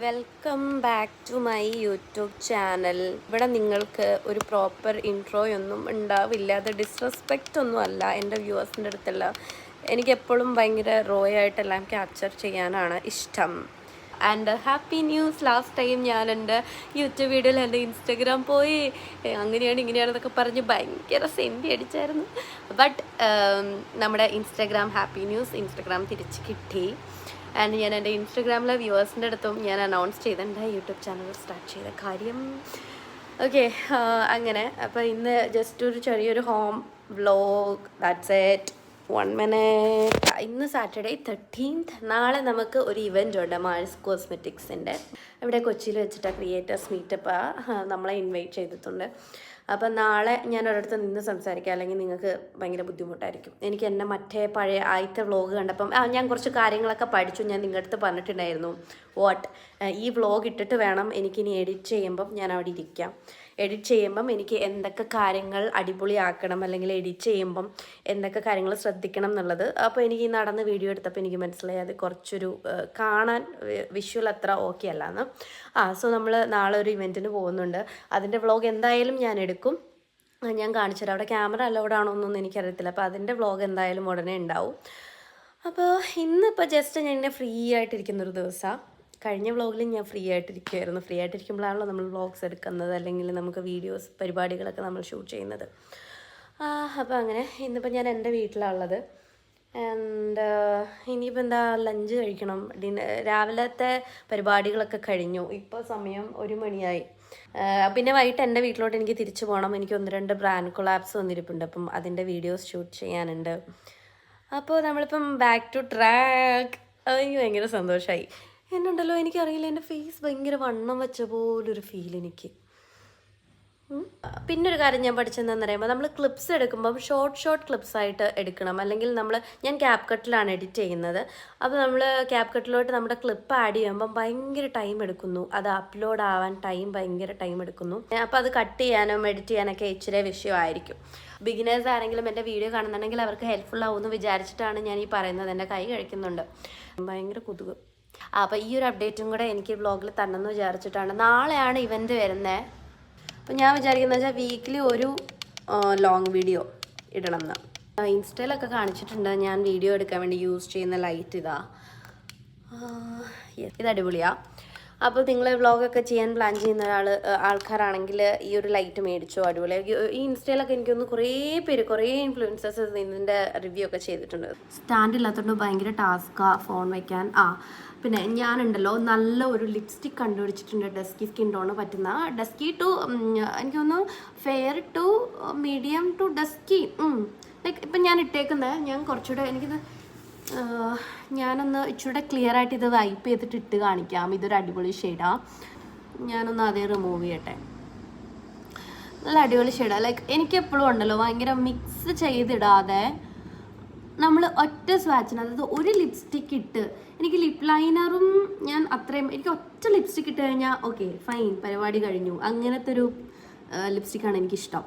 Welcome back to my YouTube channel. ഇവിടെ നിങ്ങൾക്ക് ഒരു പ്രോപ്പർ ഇൻട്രോയൊന്നും ഉണ്ടാവില്ല. അത് ഡിസ്റെസ്പെക്റ്റ് ഒന്നും അല്ല എൻ്റെ വ്യൂവേഴ്സിൻ്റെ അടുത്തല്ല. എനിക്കെപ്പോഴും ഭയങ്കര റോയായിട്ടെല്ലാം ക്യാപ്ചർ ചെയ്യാനാണ് ഇഷ്ടം. And happy news, last time ഞാൻ എൻ്റെ യൂട്യൂബ് വീഡിയോയിൽ എൻ്റെ ഇൻസ്റ്റഗ്രാം പോയി അങ്ങനെയാണ് ഇങ്ങനെയാണെന്നൊക്കെ പറഞ്ഞ് ഭയങ്കര സെൻറ്റി അടിച്ചായിരുന്നു. ബട്ട് നമ്മുടെ ഇൻസ്റ്റഗ്രാം ഹാപ്പി ന്യൂസ് ഇൻസ്റ്റഗ്രാം തിരിച്ച് കിട്ടി. ആൻഡ് ഞാൻ എൻ്റെ ഇൻസ്റ്റഗ്രാമിലെ വ്യൂവേഴ്സിൻ്റെ അടുത്തും ഞാൻ അനൗൺസ് ചെയ്തിട്ടുണ്ട് യൂട്യൂബ് ചാനൽ സ്റ്റാർട്ട് ചെയ്ത കാര്യം. ഓക്കെ, അങ്ങനെ അപ്പോൾ ഇന്ന് ജസ്റ്റ് ഒരു ചെറിയൊരു home vlog, that's it. 1 minute. ഇന്ന് സാറ്റർഡേ 13th. നാളെ നമുക്ക് ഒരു ഇവൻ്റ് ഉണ്ട് മാഴ്സ് കോസ്മെറ്റിക്സിൻ്റെ. ഇവിടെ കൊച്ചിയിൽ വെച്ചിട്ട് ക്രിയേറ്റേഴ്സ് മീറ്റപ്പ് നമ്മളെ ഇൻവൈറ്റ് ചെയ്തിട്ടുണ്ട്. അപ്പം നാളെ ഞാൻ ഒരിടത്ത് നിന്ന് സംസാരിക്കാം, അല്ലെങ്കിൽ നിങ്ങൾക്ക് ഭയങ്കര ബുദ്ധിമുട്ടായിരിക്കും. എനിക്ക് എൻ്റെ മറ്റേ പഴയ ആദ്യത്തെ വ്ളോഗ് കണ്ടപ്പം ഞാൻ കുറച്ച് കാര്യങ്ങളൊക്കെ പഠിച്ചു. ഞാൻ നിങ്ങളുടെ അടുത്ത് പറഞ്ഞിട്ടുണ്ടായിരുന്നു ഈ വ്ളോഗ് ഇട്ടിട്ട് വേണം എനിക്കിനി എഡിറ്റ് ചെയ്യുമ്പം ഞാൻ അവിടെ ഇരിക്കാം. എഡിറ്റ് ചെയ്യുമ്പം എനിക്ക് എന്തൊക്കെ കാര്യങ്ങൾ അടിപൊളിയാക്കണം, അല്ലെങ്കിൽ എഡിറ്റ് ചെയ്യുമ്പം എന്തൊക്കെ കാര്യങ്ങൾ ശ്രദ്ധിക്കണം എന്നുള്ളത്. അപ്പോൾ എനിക്ക് ഈ നടന്ന് വീഡിയോ എടുത്തപ്പോൾ എനിക്ക് മനസ്സിലായി അത് കുറച്ചൊരു കാണാൻ വിഷ്വൽ അത്ര ഓക്കെ അല്ലാന്ന്. സോ നമ്മൾ നാളെ ഒരു ഇവൻറ്റിന് പോകുന്നുണ്ട്. അതിൻ്റെ വ്ളോഗ് എന്തായാലും ഞാൻ എടുക്കും, ഞാൻ കാണിച്ചുതരാം. അവിടെ ക്യാമറ അലൗഡ് ആണോ എന്നൊന്നും എനിക്കറിയത്തില്ല. അപ്പോൾ അതിൻ്റെ വ്ളോഗ് എന്തായാലും ഉടനെ ഉണ്ടാവും. അപ്പോൾ ഇന്നിപ്പോൾ ജസ്റ്റ് ഞാൻ ഇങ്ങനെ ഫ്രീ ആയിട്ടിരിക്കുന്നൊരു ദിവസമാണ്. കഴിഞ്ഞ വ്ളോഗിൽ ഞാൻ ഫ്രീ ആയിട്ടിരിക്കുമായിരുന്നു. ഫ്രീ ആയിട്ടിരിക്കുമ്പോഴാണല്ലോ നമ്മൾ വ്ളോഗ്സ് എടുക്കുന്നത്, അല്ലെങ്കിൽ നമുക്ക് വീഡിയോസ് പരിപാടികളൊക്കെ നമ്മൾ ഷൂട്ട് ചെയ്യുന്നത്. അപ്പോൾ അങ്ങനെ ഇന്നിപ്പോൾ ഞാൻ എൻ്റെ വീട്ടിലാണുള്ളത്. ആൻഡ് ഇനിയിപ്പോൾ എന്താ, ലഞ്ച് കഴിക്കണം. രാവിലത്തെ പരിപാടികളൊക്കെ കഴിഞ്ഞു. ഇപ്പോൾ സമയം 1 മണിയായി. പിന്നെ വൈകിട്ട് എൻ്റെ വീട്ടിലോട്ട് എനിക്ക് തിരിച്ചു പോകണം. എനിക്ക് 1-2 ബ്രാൻഡ് കൊളാബ്സ് വന്നിരിപ്പുണ്ട്. അപ്പം അതിൻ്റെ വീഡിയോസ് ഷൂട്ട് ചെയ്യാനുണ്ട്. അപ്പോൾ നമ്മളിപ്പം ബാക്ക് ടു ട്രാക്ക്. എനിക്ക് ഭയങ്കര സന്തോഷമായി. എന്നുണ്ടല്ലോ, എനിക്കറിയില്ല, എൻ്റെ ഫേസ് ഭയങ്കര വണ്ണം വെച്ച പോലൊരു ഫീൽ എനിക്ക്. പിന്നൊരു കാര്യം ഞാൻ പഠിച്ചതെന്ന് പറയുമ്പോൾ, നമ്മൾ ക്ലിപ്സ് എടുക്കുമ്പം ഷോർട്ട് ക്ലിപ്സ് ആയിട്ട് എടുക്കണം. അല്ലെങ്കിൽ ഞാൻ ക്യാപ് കട്ടിലാണ് എഡിറ്റ് ചെയ്യുന്നത്. അപ്പോൾ നമ്മൾ ക്യാപ് കട്ടിലോട്ട് നമ്മുടെ ക്ലിപ്പ് ആഡ് ചെയ്യുമ്പം ഭയങ്കര ടൈം എടുക്കുന്നു. അത് അപ്ലോഡ് ആവാൻ ഭയങ്കര ടൈം എടുക്കുന്നു. അപ്പോൾ അത് കട്ട് ചെയ്യാനും എഡിറ്റ് ചെയ്യാനൊക്കെ ഇച്ചിരി വിഷയമായിരിക്കും. ബിഗിനേഴ്സ് ആരെങ്കിലും എൻ്റെ വീഡിയോ കാണുന്നുണ്ടെങ്കിൽ അവർക്ക് ഹെൽപ്ഫുൾ ആവുമെന്ന് വിചാരിച്ചിട്ടാണ് ഞാൻ ഈ പറയുന്നത്. എൻ്റെ കൈ കഴിക്കുന്നുണ്ട്, ഭയങ്കര കൊതുക്. അപ്പോൾ ഈ ഒരു അപ്ഡേറ്റും കൂടെ എനിക്ക് വ്ളോഗിൽ തന്നെന്ന് വിചാരിച്ചിട്ടാണ്. നാളെയാണ് ഇവൻ്റ് വരുന്നത്. അപ്പോൾ ഞാൻ വിചാരിക്കുന്നത് വെച്ചാൽ വീക്കിലി ഒരു ലോങ് വീഡിയോ ഇടണം എന്ന്. ഇൻസ്റ്റയിലൊക്കെ കാണിച്ചിട്ടുണ്ട് ഞാൻ വീഡിയോ എടുക്കാൻ വേണ്ടി യൂസ് ചെയ്യുന്ന ലൈറ്റ് ഇത് അടിപൊളിയാണ്. അപ്പോൾ നിങ്ങൾ വ്ളോഗൊക്കെ ചെയ്യാൻ പ്ലാൻ ചെയ്യുന്ന ആൾക്കാരാണെങ്കിൽ ഈ ഒരു ലൈറ്റ് മേടിച്ചോ, അടിപൊളിയായി. ഈ ഇൻസ്റ്റയിലൊക്കെ എനിക്കൊന്ന് കുറേ ഇൻഫ്ലുവൻസേഴ്സ് ഇതിൻ്റെ റിവ്യൂ ഒക്കെ ചെയ്തിട്ടുണ്ട്. സ്റ്റാൻഡ് ഇല്ലാത്തതുകൊണ്ട് ഭയങ്കര ടാസ്ക്കാണ് ഫോൺ വയ്ക്കാൻ. പിന്നെ ഞാനുണ്ടല്ലോ നല്ല ഒരു ലിപ്സ്റ്റിക് കണ്ടുപിടിച്ചിട്ടുണ്ട്. ഡസ്കി സ്കിൻ ടോണ് പറ്റുന്ന, ഡസ്കി ടു എനിക്കൊന്ന് fair to medium to dusky. Like ഇപ്പം ഞാൻ ഇട്ടേക്കുന്നത്, ഞാൻ കുറച്ചുകൂടെ എനിക്കിത് ഞാനൊന്ന് ഇച്ചിരി ക്ലിയർ ആയിട്ട് ഇത് വൈപ്പ് ചെയ്തിട്ട് ഇട്ട് കാണിക്കാം. ഇതൊരു അടിപൊളി ഷെയ്ഡാണ്. ഞാനൊന്ന് അതേ റിമൂവ് ചെയ്യട്ടെ. നല്ല അടിപൊളി ഷെയ്ഡാണ്. ലൈക്ക് എനിക്കെപ്പോഴും ഉണ്ടല്ലോ ഭയങ്കര മിക്സ് ചെയ്തിടാതെ നമ്മൾ ഒറ്റ സ്വാച്ചിന്, അതായത് ഒരു ലിപ്സ്റ്റിക്ക് ഇട്ട്, എനിക്ക് ലിപ് ലൈനറും ഞാൻ അത്രയും, എനിക്ക് ഒറ്റ ലിപ്സ്റ്റിക്ക് ഇട്ട് കഴിഞ്ഞാൽ ഓക്കെ ഫൈൻ, പരിപാടി കഴിഞ്ഞു. അങ്ങനത്തെ ഒരു ലിപ്സ്റ്റിക്കാണ് എനിക്കിഷ്ടം.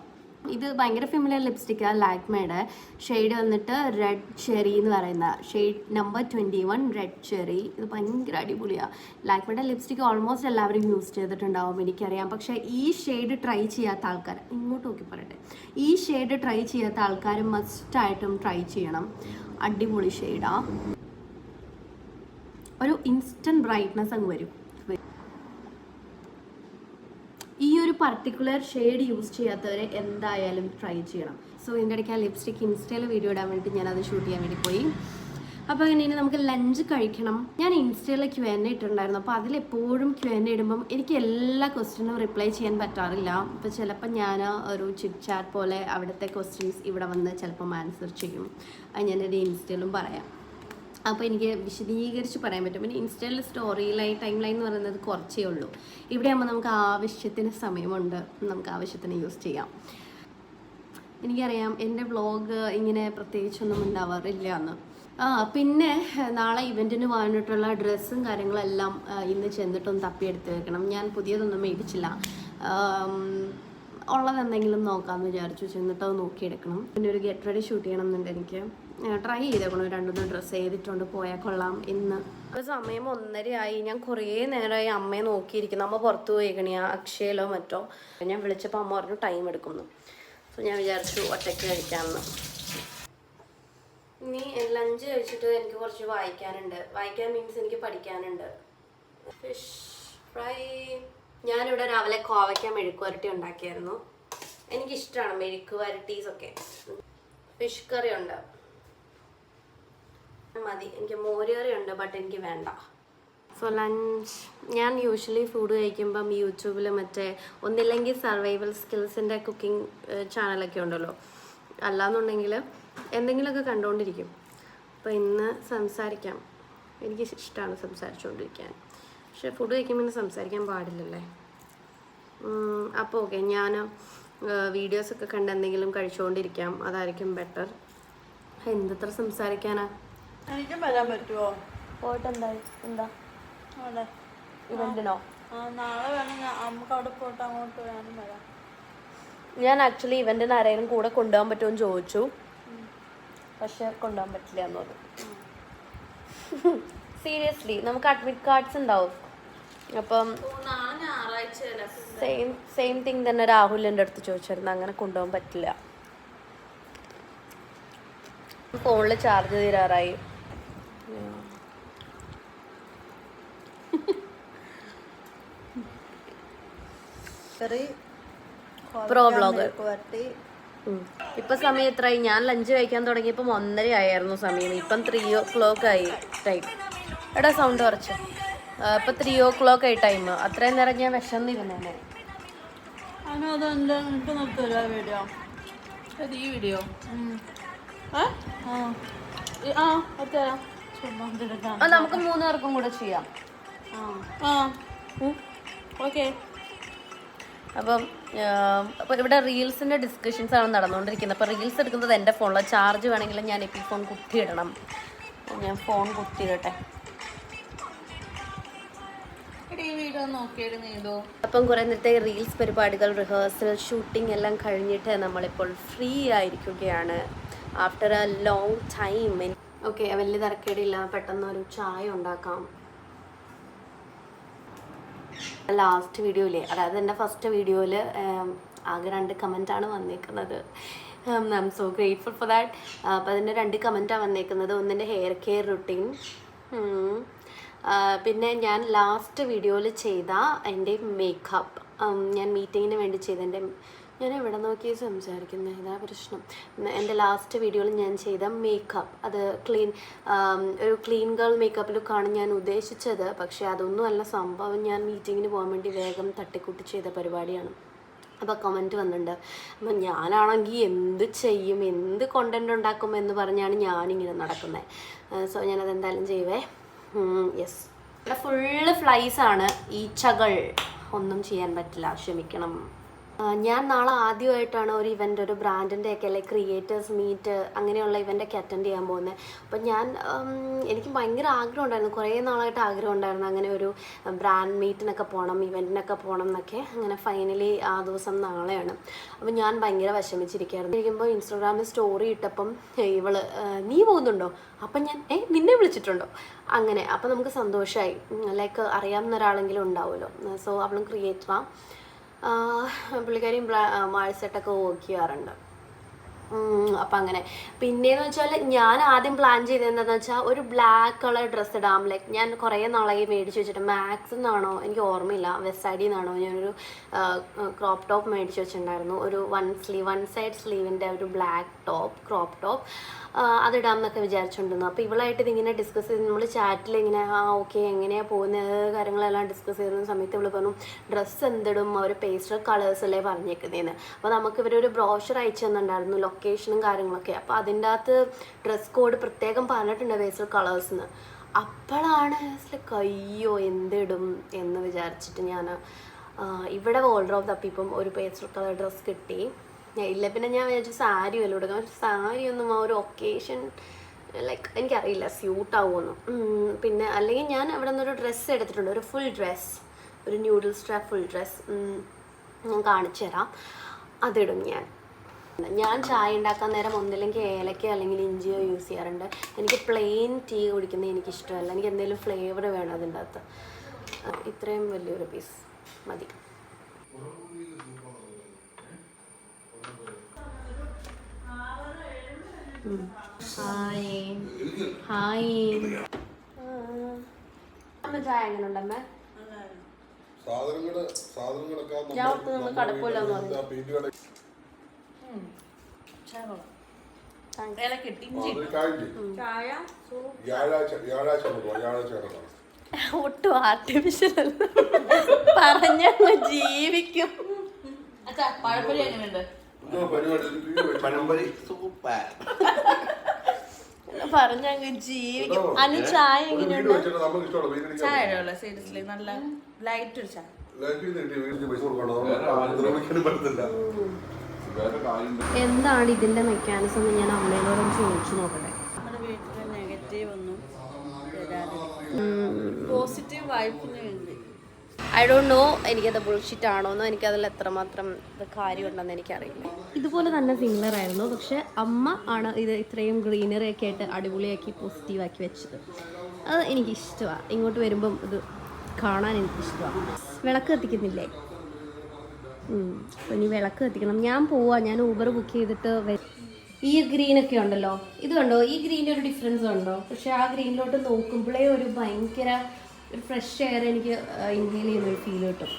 ഇത് ഭയങ്കര ഫെമിലിയർ ലിപ്സ്റ്റിക്കാണ്. ലാക്മേയുടെ ഷെയ്ഡ് വന്നിട്ട് റെഡ് ചെറി എന്ന് പറയുന്ന ഷെയ്ഡ് നമ്പർ 21 റെഡ് ചെറി. ഇത് ഭയങ്കര അടിപൊളിയാണ്. ലാക്മേയുടെ ലിപ്സ്റ്റിക്ക് ഓൾമോസ്റ്റ് എല്ലാവരും യൂസ് ചെയ്തിട്ടുണ്ടാവും, എനിക്കറിയാം. പക്ഷേ ഈ ഷെയ്ഡ് ട്രൈ ചെയ്യാത്ത ആൾക്കാർ, ഇങ്ങോട്ട് നോക്കി പറയട്ടെ, ഈ ഷെയ്ഡ് ട്രൈ ചെയ്യാത്ത ആൾക്കാർ മസ്റ്റായിട്ടും ട്രൈ ചെയ്യണം. അടിപൊളി ഷെയ്ഡാണ്. ഒരു ഇൻസ്റ്റൻറ്റ് ബ്രൈറ്റ്നസ് അങ്ങ് വരും. ഈ ഒരു പർട്ടിക്കുലർ ഷെയ്ഡ് യൂസ് ചെയ്യാത്തവരെ എന്തായാലും ട്രൈ ചെയ്യണം. സോ ഇതിൻ്റെ ഇടയ്ക്ക് ആ ലിപ്സ്റ്റിക്ക് ഇൻസ്റ്റയിൽ വീഡിയോ ഇടാൻ വേണ്ടി ഞാനത് ഷൂട്ട് ചെയ്യാൻ വേണ്ടി പോയി. അപ്പോൾ അങ്ങനെ ഇനി നമുക്ക് ലഞ്ച് കഴിക്കണം. ഞാൻ ഇൻസ്റ്റയിൽ Q&A ഇട്ടിട്ടുണ്ടായിരുന്നു. അപ്പോൾ അതിലെപ്പോഴും Q&A ഇടുമ്പം എനിക്ക് എല്ലാ ക്വസ്റ്റ്യനും റിപ്ലൈ ചെയ്യാൻ പറ്റാറില്ല. അപ്പോൾ ചിലപ്പോൾ ഞാൻ ഒരു ചിറ്റ് ചാറ്റ് പോലെ അവിടുത്തെ ക്വസ്റ്റ്യൻസ് ഇവിടെ വന്ന് ചിലപ്പം ആൻസർ ചെയ്യും. അത് ഞാനെൻ്റെ ഇൻസ്റ്റയിലും പറയാം. അപ്പോൾ എനിക്ക് വിശദീകരിച്ച് പറയാൻ പറ്റും. പിന്നെ ഇൻസ്റ്റയിൽ ടൈം ലൈൻ എന്ന് പറയുന്നത് കുറച്ചേ ഉള്ളൂ. ഇവിടെ ആകുമ്പോൾ നമുക്ക് ആവശ്യത്തിന് സമയമുണ്ട്, നമുക്ക് ആവശ്യത്തിന് യൂസ് ചെയ്യാം. എനിക്കറിയാം എൻ്റെ വ്ളോഗ് ഇങ്ങനെ പ്രത്യേകിച്ചൊന്നും ഉണ്ടാവാറില്ല എന്ന്. പിന്നെ നാളെ ഇവൻറ്റിന് പോകാനായിട്ടുള്ള ഡ്രസ്സും കാര്യങ്ങളെല്ലാം ഇന്ന് ചെന്നിട്ടൊന്ന് തപ്പിയെടുത്ത് വെക്കണം. ഞാൻ പുതിയതൊന്നും മേടിച്ചില്ല, ഉള്ളതെന്തെങ്കിലും നോക്കാമെന്ന് വിചാരിച്ചു. ചെന്നിട്ട് അത് നോക്കിയെടുക്കണം. പിന്നെ ഒരു ഗെറ്റ് റെഡി ഷൂട്ട് ചെയ്യണം എന്നുണ്ട് എനിക്ക്. ട്രൈ ചെയ്തേക്കണം 2-3 ഡ്രസ്സ് ചെയ്തിട്ടുണ്ട് പോയാൽ കൊള്ളാം ഇന്ന്. അപ്പോൾ സമയം 1:30 ഞാൻ കുറേ നേരമായി അമ്മയെ നോക്കിയിരിക്കുന്നു. അമ്മ പുറത്ത് പോയിക്കണിയാ അക്ഷയയിലോ മറ്റോ. ഞാൻ വിളിച്ചപ്പോൾ അമ്മ പറഞ്ഞു ടൈം എടുക്കുന്നു. സോ ഞാൻ വിചാരിച്ചു ഒറ്റയ്ക്ക് കഴിക്കാമെന്ന്. ഇനി ലഞ്ച് കഴിച്ചിട്ട് എനിക്ക് കുറച്ച് വായിക്കാനുണ്ട്. വായിക്കാൻ മീൻസ് എനിക്ക് പഠിക്കാനുണ്ട്. Fish fry. ഞാനിവിടെ രാവിലെ കോവയ്ക്ക മെഴുക്ക് വരട്ടി ഉണ്ടാക്കിയായിരുന്നു. എനിക്കിഷ്ടമാണ് മെഴുക്ക് വരട്ടീസൊക്കെ. ഫിഷ് കറി ഉണ്ട്, മതി. എനിക്ക് മോര് കറി ഉണ്ട്, ബട്ട് എനിക്ക് വേണ്ട. So lunch. ഞാൻ യൂഷ്വലി ഫുഡ് കഴിക്കുമ്പം യൂട്യൂബിൽ മറ്റേ ഒന്നില്ലെങ്കിൽ സർവൈവൽ സ്കിൽസിൻ്റെ കുക്കിംഗ് ചാനലൊക്കെ ഉണ്ടല്ലോ, അല്ലാന്നുണ്ടെങ്കിൽ എന്തെങ്കിലുമൊക്കെ കണ്ടുകൊണ്ടിരിക്കും. അപ്പോൾ ഇന്ന് സംസാരിക്കാം. എനിക്ക് ഇഷ്ടമാണ് സംസാരിച്ചുകൊണ്ടിരിക്കാൻ. പക്ഷെ ഫുഡ് കഴിക്കുമ്പോൾ സംസാരിക്കാൻ പാടില്ലല്ലേ. അപ്പോൾ ഓക്കെ, ഞാൻ വീഡിയോസൊക്കെ കണ്ട് എന്തെങ്കിലും കഴിച്ചുകൊണ്ടിരിക്കാം, അതായിരിക്കും ബെറ്റർ. എന്തത്ര സംസാരിക്കാനാ? എനിക്കും വരാൻ പറ്റുമോ? പോയിട്ട് എന്താ ഇവന്റിനോ? നാളെ വേണം, നമുക്ക് അവിടെ പോയിട്ട് അങ്ങോട്ട് വേണം വരാം. ഞാൻ ആക്ച്വലി ഇവന്റിന് ആരെങ്കിലും കൂടെ കൊണ്ടുപോകാൻ പറ്റുമോ എന്ന് ചോദിച്ചു, പക്ഷെ കൊണ്ടുപോകാൻ പറ്റില്ല എന്ന് പറഞ്ഞു. സീരിയസ്ലി നമുക്ക് അഡ്മിറ്റ് കാർഡ്സ് ഉണ്ടാവും. അപ്പം സെയിം തിങ് തന്നെ രാഹുലിൻ്റെ അടുത്ത് ചോദിച്ചായിരുന്നു, അങ്ങനെ കൊണ്ടുപോകാൻ പറ്റില്ല. ഫോണിൽ ചാർജ് തീരാറായി. Pro vlogger. ഇപ്പൊ സമയം എത്രയായി? ഞാൻ ലഞ്ച് കഴിക്കാൻ തുടങ്ങിയപ്പോൾ 1:30 ആയിരുന്നു സമയം. ഇപ്പം 3 o'clock ആയി ടൈം. എടാ സൗണ്ട് കുറച്ച്. ഇപ്പം 3 o'clock ആയി ടൈം. അത്രയും നേരം ഞാൻ വിശന്നിരുന്നേനെ. ഈ വീഡിയോ നമുക്ക് 3 പേർക്കും കൂടെ ചെയ്യാം. ഓക്കെ. അപ്പം ഇവിടെ റീൽസിൻ്റെ ഡിസ്കഷൻസ് ആണ് നടന്നുകൊണ്ടിരിക്കുന്നത്. അപ്പോൾ റീൽസ് എടുക്കുന്നത് എൻ്റെ ഫോണിൽ. ചാർജ് വേണമെങ്കിൽ ഞാൻ ഇപ്പോൾ ഫോൺ കുത്തിയിടണം. ഞാൻ ഫോൺ കുത്തിയിടട്ടെ. അപ്പം കുറേ നേരത്തെ റീൽസ് പരിപാടികൾ, റിഹേഴ്സൽ, ഷൂട്ടിംഗ് എല്ലാം കഴിഞ്ഞിട്ട് നമ്മളിപ്പോൾ ഫ്രീ ആയിരിക്കുകയാണ് after A long time. Okay, വലിയ തിരക്കേടില്ല. പെട്ടെന്നൊരു ചായ ഉണ്ടാക്കാം. ലാസ്റ്റ് വീഡിയോയിലെ, അതായത് എൻ്റെ ഫസ്റ്റ് വീഡിയോയിൽ ആകെ 2 കമൻറ്റാണ് വന്നേക്കുന്നത്. I M so grateful for that. അപ്പോൾ അതിൻ്റെ 2 കമൻറ്റാണ് വന്നേക്കുന്നത്. ഒന്നിൻ്റെ ഹെയർ കെയർ റുട്ടീൻ, പിന്നെ ഞാൻ ലാസ്റ്റ് വീഡിയോയിൽ ചെയ്ത എൻ്റെ മേക്കപ്പ്, ഞാൻ മീറ്റിങ്ങിന് വേണ്ടി ചെയ്ത എൻ്റെ, ഞാൻ എവിടെ നോക്കി സംസാരിക്കുന്നത്, ഇതാ പ്രശ്നം. എൻ്റെ ലാസ്റ്റ് വീഡിയോയിൽ ഞാൻ ചെയ്ത മേക്കപ്പ്, അത് ഒരു ക്ലീൻ ഗേൾ മേക്കപ്പ് ലുക്കാണ് ഞാൻ ഉദ്ദേശിച്ചത്. പക്ഷേ അതൊന്നുമല്ല സംഭവം. ഞാൻ മീറ്റിങ്ങിന് പോകാൻ വേണ്ടി വേഗം തട്ടിക്കൂട്ടി ചെയ്ത പരിപാടിയാണ്. അപ്പോൾ കമൻറ്റ് വന്നിട്ടുണ്ട്. അപ്പം ഞാനാണെങ്കിൽ എന്ത് ചെയ്യും, എന്ത് കോണ്ടൻറ്റ് ഉണ്ടാക്കും എന്ന് പറഞ്ഞാണ് ഞാനിങ്ങനെ നടക്കുന്നത്. സോ ഞാനതെന്തായാലും ചെയ്യുവേ. യെസ്, ഇവിടെ ഫുള്ള് ഫ്ലൈസാണ്, ഈച്ചകൾ. ഒന്നും ചെയ്യാൻ പറ്റില്ല, ക്ഷമിക്കണം. ഞാൻ നാളെ ആദ്യമായിട്ടാണ് ഒരു ഇവൻ്റ്, ഒരു ബ്രാൻഡിൻ്റെയൊക്കെ അല്ലെങ്കിൽ ക്രിയേറ്റേഴ്സ് മീറ്റ് അങ്ങനെയുള്ള ഇവൻ്റൊക്കെ അറ്റൻഡ് ചെയ്യാൻ പോകുന്നത്. അപ്പം എനിക്ക് ഭയങ്കര ആഗ്രഹം ഉണ്ടായിരുന്നു, കുറേ നാളായിട്ട് ആഗ്രഹം ഉണ്ടായിരുന്നു അങ്ങനെ ഒരു ബ്രാൻഡ് മീറ്റിനൊക്കെ പോകണം, ഇവൻറ്റിനൊക്കെ പോകണം എന്നൊക്കെ. അങ്ങനെ ഫൈനലി ആ ദിവസം നാളെയാണ്. അപ്പം ഞാൻ ഭയങ്കര വിഷമിച്ചിരിക്കുകയായിരുന്നു. ഇരിക്കുമ്പോൾ ഇൻസ്റ്റാഗ്രാമിൽ സ്റ്റോറി ഇട്ടപ്പം ഇവള് നീ പോകുന്നുണ്ടോ? അപ്പം ഞാൻ നിന്നെ വിളിച്ചിട്ടുണ്ടോ? അങ്ങനെ. അപ്പം നമുക്ക് സന്തോഷമായി, ലൈക്ക് അറിയാവുന്ന ഒരാളെങ്കിലും ഉണ്ടാവുമല്ലോ. സോ അവളും ക്രിയേറ്ററാണ്, പുള്ളിക്കാരിയും മാഴ്സെട്ടൊക്കെ വർക്ക് ചെയ്യാറുണ്ട്. അപ്പം അങ്ങനെ. പിന്നെയെന്ന് വെച്ചാൽ ഞാൻ ആദ്യം പ്ലാൻ ചെയ്തതെന്താണെന്ന് വെച്ചാൽ ഒരു ബ്ലാക്ക് കളർ ഡ്രസ്സ് ഇടാം. ലൈക്ക് ഞാൻ കുറേ നാളായി മേടിച്ച് വെച്ചിട്ട്, മാക്സിൽ നിന്നാണോ എനിക്ക് ഓർമ്മയില്ല, വെസ്റ്റ് സൈഡിൽ നിന്നാണോ, ഞാനൊരു ക്രോപ്പ് ടോപ്പ് മേടിച്ച് വെച്ചിട്ടുണ്ടായിരുന്നു. ഒരു വൺ സൈഡ് സ്ലീവിൻ്റെ ഒരു ബ്ലാക്ക് ടോപ്പ്, ക്രോപ്പ് ടോപ്പ്, അതിടാം എന്നൊക്കെ വിചാരിച്ചുകൊണ്ടിരുന്നു. അപ്പോൾ ഇവളായിട്ട് ഇതിങ്ങനെ ഡിസ്കസ് ചെയ്ത്, നമ്മൾ ചാറ്റിൽ ഇങ്ങനെ ഓക്കെ എങ്ങനെയാണ് പോകുന്നത് കാര്യങ്ങളെല്ലാം ഡിസ്കസ് ചെയ്യുന്ന സമയത്ത് ഇവൾ പറഞ്ഞു ഡ്രസ്സ് എന്തിടും, അവർ പേസ്റ്റൽ കളേഴ്സല്ലേ പറഞ്ഞേക്കുന്നതെന്ന്. അപ്പോൾ നമുക്ക് ഇവരൊരു ബ്രോഷർ അയച്ചു തന്നിട്ടുണ്ടായിരുന്നു, ലൊക്കേഷനും കാര്യങ്ങളൊക്കെ. അപ്പോൾ അതിൻ്റെ അകത്ത് ഡ്രസ് കോഡ് പ്രത്യേകം പറഞ്ഞിട്ടുണ്ട്, പേസ്റ്റൽ കളേഴ്സിന്. അപ്പോഴാണ് കയ്യോ എന്തിടും എന്ന് വിചാരിച്ചിട്ട് ഞാൻ ഇവിടെ വാർഡ്രോബ് തപ്പിപ്പം ഒരു പേസ്റ്റൽ കളർ ഡ്രസ്സ് കിട്ടി. ഇല്ല, പിന്നെ ഞാൻ വിചാരിച്ചു സാരി വല്ല കൊടുക്കാം. പക്ഷെ സാരിയൊന്നും ആ ഒരു ഒക്കേഷൻ ലൈക്ക് എനിക്കറിയില്ല സ്യൂട്ടാവുമെന്ന്. പിന്നെ അല്ലെങ്കിൽ ഞാൻ അവിടെ നിന്നൊരു ഡ്രസ്സ് എടുത്തിട്ടുണ്ട്, ഒരു ഫുൾ ഡ്രസ്സ്, ഒരു ന്യൂഡിൽ സ്ട്രാപ്പ് ഫുൾ ഡ്രസ്സ്. ഞാൻ കാണിച്ചു തരാം, അതിടും ഞാൻ. ഞാൻ ചായ ഉണ്ടാക്കാൻ നേരം ഒന്നില്ലെങ്കിൽ ഏലക്ക അല്ലെങ്കിൽ ഇഞ്ചിയോ യൂസ് ചെയ്യാറുണ്ട്. എനിക്ക് പ്ലെയിൻ ടീ കുടിക്കുന്നത് എനിക്കിഷ്ടമല്ല. എനിക്ക് എന്തെങ്കിലും ഫ്ലേവർ വേണം അതിൻ്റെ അകത്ത്. ഇത്രയും വലിയൊരു പീസ് മതി. Hi hi. അമ്മ ചായ എങ്ങനെ ഉണ്ടമ്മ? ഞാൻ ഓർത്ത് നമ്മൾ കടപ്പില്ലെന്ന് പറഞ്ഞു. ഒട്ടും ആർട്ടിഫിഷ്യൽ അല്ല, പറഞ്ഞങ്ങ് ജീവിക്കും. പഴപ്പൊരി എങ്ങനെയുണ്ട്? പറഞ്ഞങ്ങ് ജീവിക്കും. അതിന് ചായ എങ്ങനെയുണ്ട്? ചായ സീരിയസ്ലി നല്ല ലൈറ്റ് ഒരു ചായ. എന്താണ് ഇതിന്റെ മെക്കാനിസം എന്ന് ഞാൻ അമ്മയോടും ചോദിച്ചു നോക്കട്ടെ. നമ്മുടെ വീട്ടിൽ നെഗറ്റീവ് ഒന്നും പോസിറ്റീവ് വൈബിന് വേണ്ടി. ഐ ഡോണ്ട് നോ എനിക്കത് ബുൾഷിറ്റ് ആണോന്നോ, എനിക്കതിൽ എത്രമാത്രം ഇത് കാര്യമുണ്ടെന്ന് എനിക്കറിയില്ല. ഇതുപോലെ തന്നെ സിമിലർ ആയിരുന്നു, പക്ഷെ അമ്മ ആണ് ഇത് ഇത്രയും ഗ്രീനറി ഒക്കെ ആയിട്ട് അടിപൊളിയാക്കി പോസിറ്റീവാക്കി വെച്ചത്. അത് എനിക്കിഷ്ടമാണ്. ഇങ്ങോട്ട് വരുമ്പം ഇത് കാണാൻ എനിക്കിഷ്ടമാണ്. വിളക്ക് കത്തിക്കുന്നില്ലേ? അപ്പോൾ ഇനി വിളക്ക് കത്തിക്കണം. ഞാൻ പോവാം. ഞാൻ ഊബർ ബുക്ക് ചെയ്തിട്ട് ഈ ഗ്രീനൊക്കെ ഉണ്ടല്ലോ, ഇത് കണ്ടോ? ഈ ഗ്രീനിൻ്റെ ഒരു ഡിഫറൻസ് ഉണ്ടോ? പക്ഷെ ആ ഗ്രീനിലോട്ട് നോക്കുമ്പോഴേ ഒരു ഭയങ്കര ഒരു ഫ്രഷ് എയർ എനിക്ക് ഇൻഹെയിൽ ചെയ്യുന്ന ഒരു ഫീൽ കിട്ടും.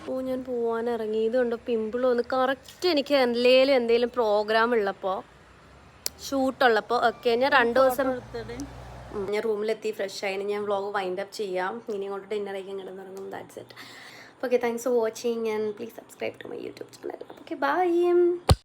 ഓ, ഞാൻ പോവാൻ ഇറങ്ങി. ഇതുകൊണ്ട് പിമ്പിൾ വന്ന് കറക്റ്റ് എനിക്ക് എന്തെങ്കിലും പ്രോഗ്രാം ഉള്ളപ്പോൾ, ഷൂട്ടുള്ളപ്പോൾ ഒക്കെ ഞാൻ 2 ദിവസം ഞാൻ റൂമിലെത്തി ഫ്രഷ് ആയി. ഞാൻ വ്ളോഗ് വൈൻഡ് അപ്പ് ചെയ്യാം. ഇനി അങ്ങോട്ട് ഡിന്നറേക്ക് ഇങ്ങനെ തുടങ്ങും. That's it. Okay, thanks for watching and please subscribe to my YouTube channel. Okay, by.